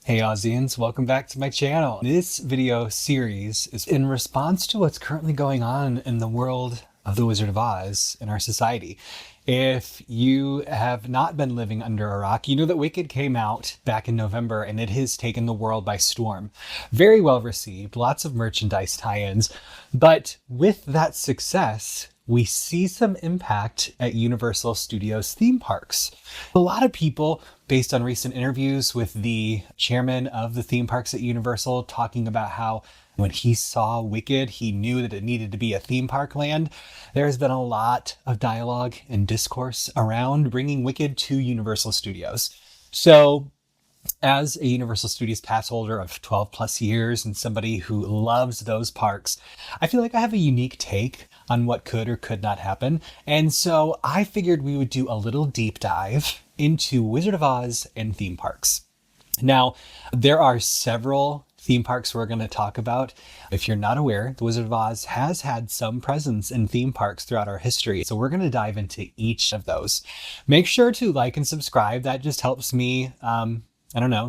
Hey Aussians, welcome back to my channel. This video series is in response to what's currently going on in the world of The Wizard of Oz in our society. If you have not been living under a rock, you know that Wicked came out back in November and it has taken the world by storm. Very well received, lots of merchandise tie-ins, but with that success, we see some impact at Universal Studios theme parks. A lot of people, based on recent interviews with the chairman of the theme parks at Universal, talking about how when he saw Wicked, he knew that it needed to be a theme park land. There's been a lot of dialogue and discourse around bringing Wicked to Universal Studios. So as a Universal Studios pass holder of 12 plus years and somebody who loves those parks, I feel like I have a unique take on what could or could not happen. And so I figured we would do a little deep dive into Wizard of Oz and theme parks. Now, there are several theme parks we're going to talk about. If you're not aware, the Wizard of Oz has had some presence in theme parks throughout our history. So we're going to dive into each of those. Make sure to like and subscribe. That just helps me,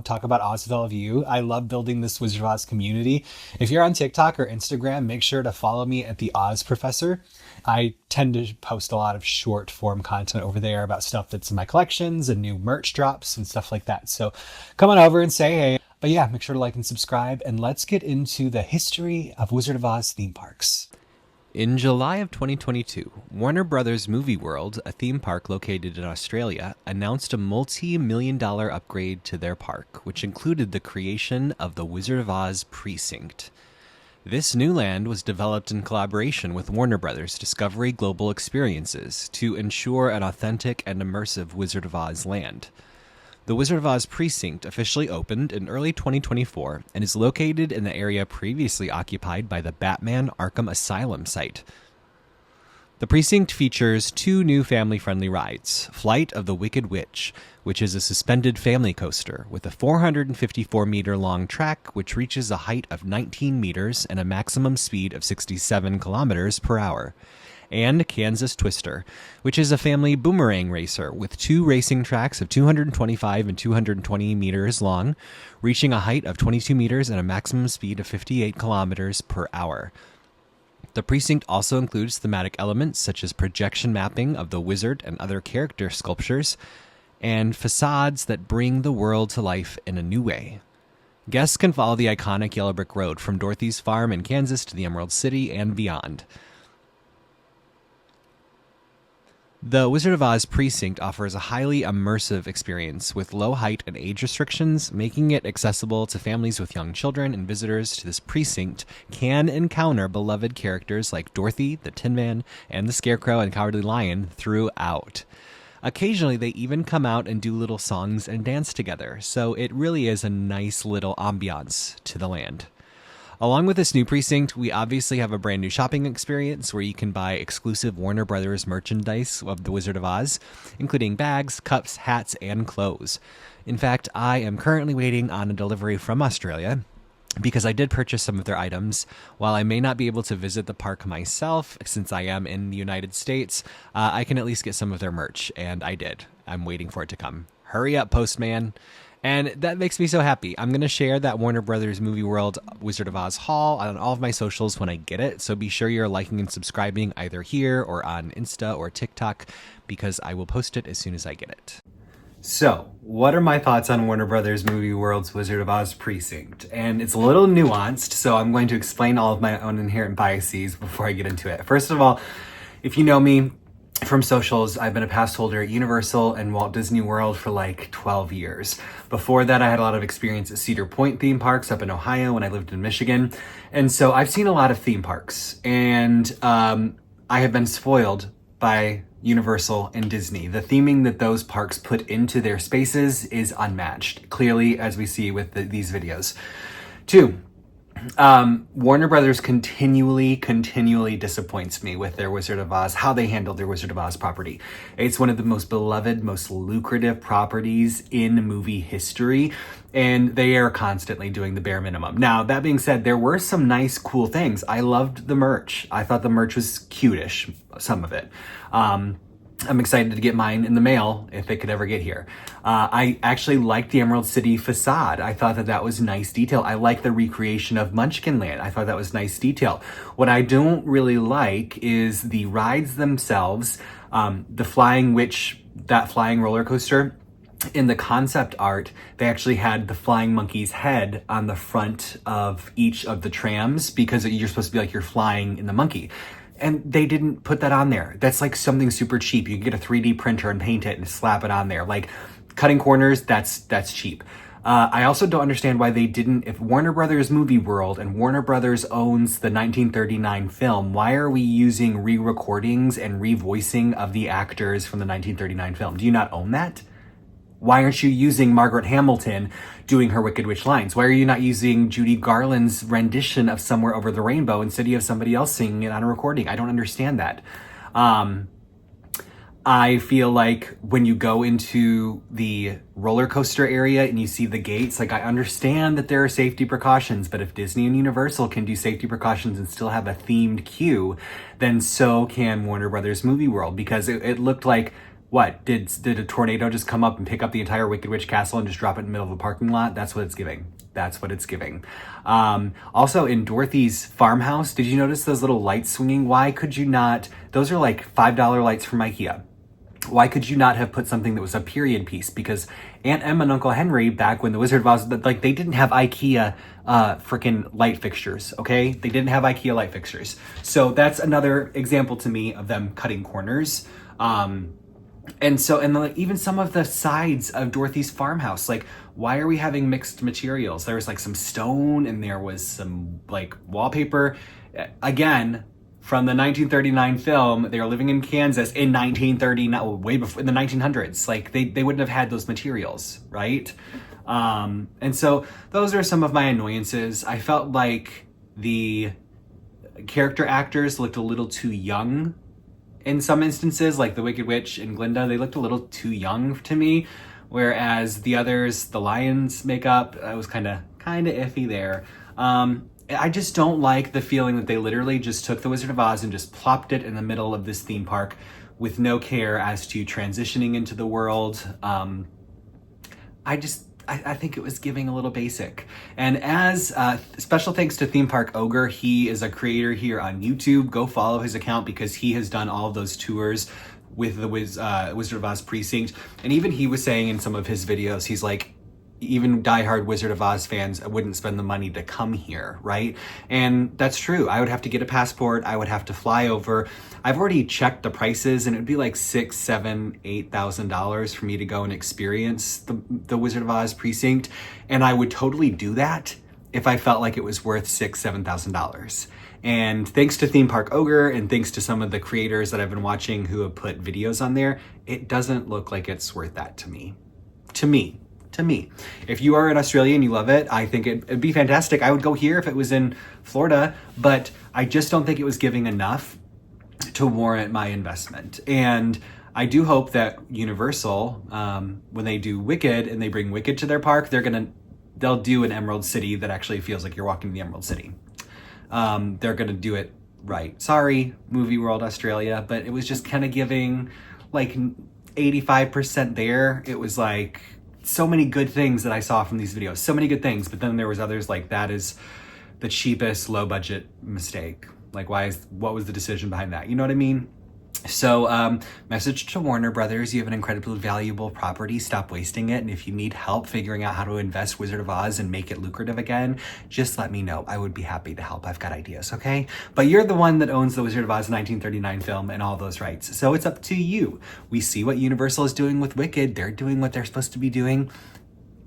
talk about Oz with all of you. I love building this Wizard of Oz community. If you're on TikTok or Instagram, make sure to follow me at the Oz Professor. I tend to post a lot of short form content over there about stuff that's in my collections and new merch drops and stuff like that. So come on over and say hey. But yeah, make sure to like and subscribe, and let's get into the history of Wizard of Oz theme parks. In July of 2022, Warner Brothers Movie World, a theme park located in Australia, announced a multi-million-dollar upgrade to their park, which included the creation of the Wizard of Oz Precinct. This new land was developed in collaboration with Warner Brothers Discovery Global Experiences to ensure an authentic and immersive Wizard of Oz land. The Wizard of Oz Precinct officially opened in early 2024 and is located in the area previously occupied by the Batman Arkham Asylum site. The precinct features two new family-friendly rides, Flight of the Wicked Witch, which is a suspended family coaster with a 454-meter-long track which reaches a height of 19 meters and a maximum speed of 67 kilometers per hour, and Kansas Twister, which is a family boomerang racer with two racing tracks of 225 and 220 meters long, reaching a height of 22 meters and a maximum speed of 58 kilometers per hour. The precinct also includes thematic elements such as projection mapping of the wizard and other character sculptures, and facades that bring the world to life in a new way. Guests can follow the iconic yellow brick road from Dorothy's farm in Kansas to the Emerald City and beyond. The Wizard of Oz Precinct offers a highly immersive experience with low height and age restrictions, making it accessible to families with young children, and visitors to this precinct can encounter beloved characters like Dorothy, the Tin Man, and the Scarecrow and Cowardly Lion throughout. Occasionally, they even come out and do little songs and dance together, so it really is a nice little ambiance to the land. Along with this new precinct, we obviously have a brand new shopping experience where you can buy exclusive Warner Brothers merchandise of The Wizard of Oz, including bags, cups, hats, and clothes. In fact, I am currently waiting on a delivery from Australia because I did purchase some of their items. While I may not be able to visit the park myself, since I am in the United States, I can at least get some of their merch, and I did. I'm waiting for it to come. Hurry up, postman. And that makes me so happy. I'm going to share that Warner Brothers Movie World Wizard of Oz haul on all of my socials when I get it. So be sure you're liking and subscribing either here or on Insta or TikTok, because I will post it as soon as I get it. So, what are my thoughts on Warner Brothers Movie World's Wizard of Oz Precinct? And it's a little nuanced, so I'm going to explain all of my own inherent biases before I get into it. First of all, if you know me from socials, I've been a pass holder at Universal and Walt Disney World for like 12 years. Before that, I had a lot of experience at Cedar Point theme parks up in Ohio when I lived in Michigan. And so I've seen a lot of theme parks, and I have been spoiled by Universal and Disney. The theming that those parks put into their spaces is unmatched, clearly, as we see with these videos. Two, Warner Brothers continually disappoints me with their Wizard of Oz, how they handled their Wizard of Oz property. It's one of the most beloved, most lucrative properties in movie history, and they are constantly doing the bare minimum. Now, that being said, there were some nice, cool things. I loved the merch. I thought the merch was cutish, some of it. I'm excited to get mine in the mail if it could ever get here. I actually like the Emerald City facade. I thought that that was nice detail. I like the recreation of Munchkinland. I thought that was nice detail. What I don't really like is the rides themselves. The Flying Witch, that flying roller coaster, in the concept art, they actually had the flying monkey's head on the front of each of the trams because you're supposed to be like you're flying in the monkey. And they didn't put that on there. That's like something super cheap. You can get a 3D printer and paint it and slap it on there. Like cutting corners, that's cheap. I also don't understand why they didn't, if Warner Brothers Movie World and Warner Brothers owns the 1939 film, why are we using re-recordings and revoicing of the actors from the 1939 film? Do you not own that? Why aren't you using Margaret Hamilton doing her Wicked Witch lines? Why are you not using Judy Garland's rendition of Somewhere Over the Rainbow instead of somebody else singing it on a recording? I don't understand that. I feel like when you go into the roller coaster area and you see the gates, like I understand that there are safety precautions, but if Disney and Universal can do safety precautions and still have a themed queue, then so can Warner Brothers Movie World, because it looked like, what, did a tornado just come up and pick up the entire Wicked Witch castle and just drop it in the middle of a parking lot? That's what it's giving. That's what it's giving. Also in Dorothy's farmhouse, did you notice those little lights swinging? Why could you not, those are like $5 lights from IKEA. Why could you not have put something that was a period piece? Because Aunt Emma and Uncle Henry, back when the Wizard of Oz, like they didn't have IKEA freaking light fixtures, okay? They didn't have IKEA light fixtures. So that's another example to me of them cutting corners. And like, even some of the sides of Dorothy's farmhouse, like, why are we having mixed materials? There was like some stone and there was some like wallpaper. Again, from the 1939 film, they were living in Kansas in 1939, way before, in the 1900s. Like they wouldn't have had those materials, right? And so those are some of my annoyances. I felt like the character actors looked a little too young in some instances, like the Wicked Witch and Glinda, they looked a little too young to me. Whereas the others, the Lion's makeup, I was kind of iffy there. I just don't like the feeling that they literally just took the Wizard of Oz and just plopped it in the middle of this theme park with no care as to transitioning into the world. I think it was giving a little basic. And as special thanks to Theme Park Ogre, he is a creator here on YouTube. Go follow his account because he has done all of those tours with the Wizard of Oz precinct. And even he was saying in some of his videos, he's like, even diehard Wizard of Oz fans wouldn't spend the money to come here, right? And that's true. I would have to get a passport. I would have to fly over. I've already checked the prices and it'd be like $6,000, $7,000, $8,000 for me to go and experience the Wizard of Oz precinct. And I would totally do that if I felt like it was worth $6,000, $7,000. And thanks to Theme Park Ogre and thanks to some of the creators that I've been watching who have put videos on there, it doesn't look like it's worth that to me. To me. If you are in Australia and you love it, I think it'd be fantastic. I would go here if it was in Florida, but I just don't think it was giving enough to warrant my investment. And I do hope that Universal, when they do Wicked and they bring Wicked to their park, they'll do an Emerald City that actually feels like you're walking to the Emerald City. They're gonna do it right. Sorry, Movie World Australia, but it was just kind of giving like 85% there. It was like so many good things that I saw from these videos, so many good things, but then there was others like that is the cheapest low budget mistake. Like what was the decision behind that? You know what I mean? So message to Warner Brothers, you have an incredibly valuable property, stop wasting it. And if you need help figuring out how to invest Wizard of Oz and make it lucrative again, just let me know. I would be happy to help. I've got ideas, okay? But you're the one that owns the Wizard of Oz 1939 film and all those rights. So it's up to you. We see what Universal is doing with Wicked. They're doing what they're supposed to be doing.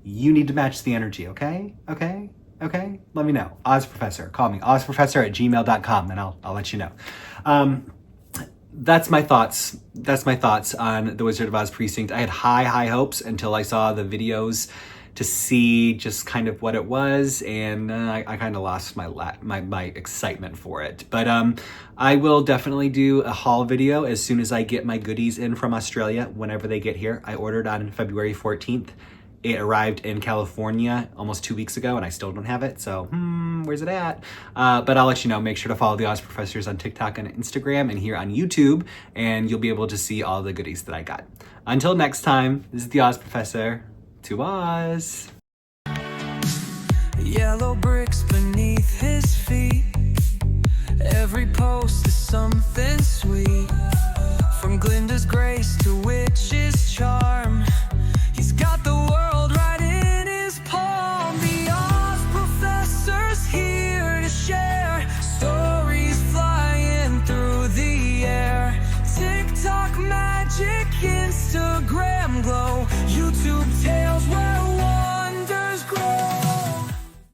You need to match the energy, okay? Okay? Let me know. Oz Professor, call me. ozprofessor@gmail.com and I'll let you know. That's my thoughts. That's my thoughts on the Wizard of Oz precinct. I had high hopes until I saw the videos to see just kind of what it was, and I kind of lost my excitement for it. But I will definitely do a haul video as soon as I get my goodies in from Australia, whenever they get here. I ordered on February 14th. It arrived in California almost 2 weeks ago, and I still don't have it. So where's it at? But I'll let you know. Make sure to follow the Oz Professors on TikTok and Instagram and here on YouTube, and you'll be able to see all the goodies that I got. Until next time, this is the Oz Professor. To Oz. Yellow bricks beneath his feet. Every post is something sweet. From Glinda's grace to witch's charm, he's got the world right in his palm. The Oz Professor's here to share stories flying through the air. TikTok magic, Instagram glow.